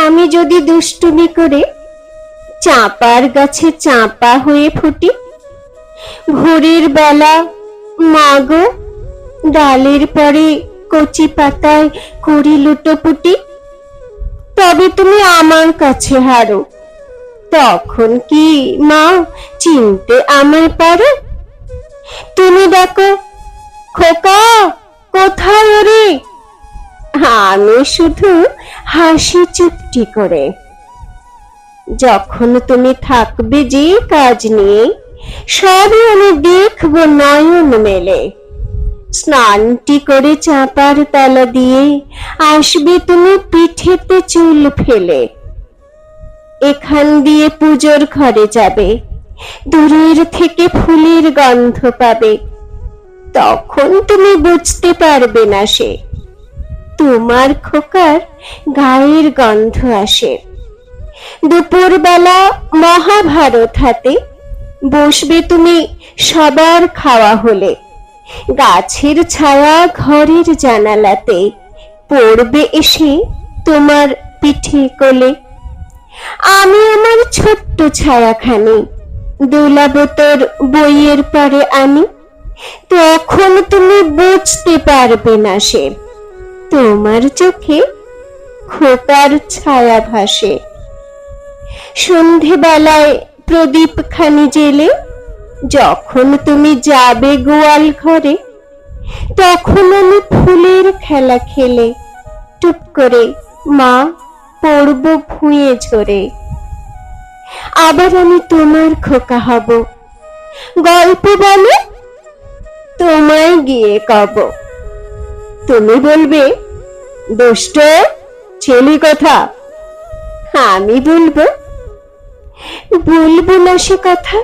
আমি যদি দুষ্টুমি করে চাঁপার গাছে চাঁপা হয়ে ফুটি, ভোরের বেলা মাগো ডালের পরে কচি পাতায় করি লুটোপুটি, তবে তুমি আমার কাছে হারো, তখন কি মা চিনতে আমায় পারো? তুমি ডাকো, খোকা কোথায় ওরে? আমি শুধু হাসি চুপটি করে। যখন তুমি থাকবে যে কাজ নিয়ে, সবই আমি দেখবো নয়ন মেলে। স্নানটি করে চাঁপার তলা দিয়ে আসবে তুমি পিঠেতে চুল ফেলে। এখান দিয়ে পুজোর ঘরে যাবে, দূরের থেকে ফুলের গন্ধ পাবে। তখন তুমি বুঝতে পারবে না সে তোমার খোকার গায়ের গন্ধ আসে। দুপুরবেলা মহাভারত হাতে বসবে তুমি সবার খাওয়া হলে, গাছের ছায়া ঘরের জানালাতে পড়বে এসে তোমার পিঠে কোলে। আমি আমার ছোট্ট ছায়াখানি দোলাবো তোর বইয়ের পরে আনি, তখন তুমি বুঝতে পারবে না সে তোমার চোখে খোকার ছায়া ভাসে। সন্ধেবেলায় প্রদীপ খানি জেলে যখন তুমি যাবে গোয়াল ঘরে, তখন আমি ফুলের খেলা খেলে টুপ করে মা পড়ব ভুঁয়ে ঝরে। আবার আমি তোমার খোকা হব, গল্প বলে তোমায় গিয়ে কব। তুমি বলবে, দুষ্ট ছেলে কথা। আমি বলবো, বলবো না সে কথা।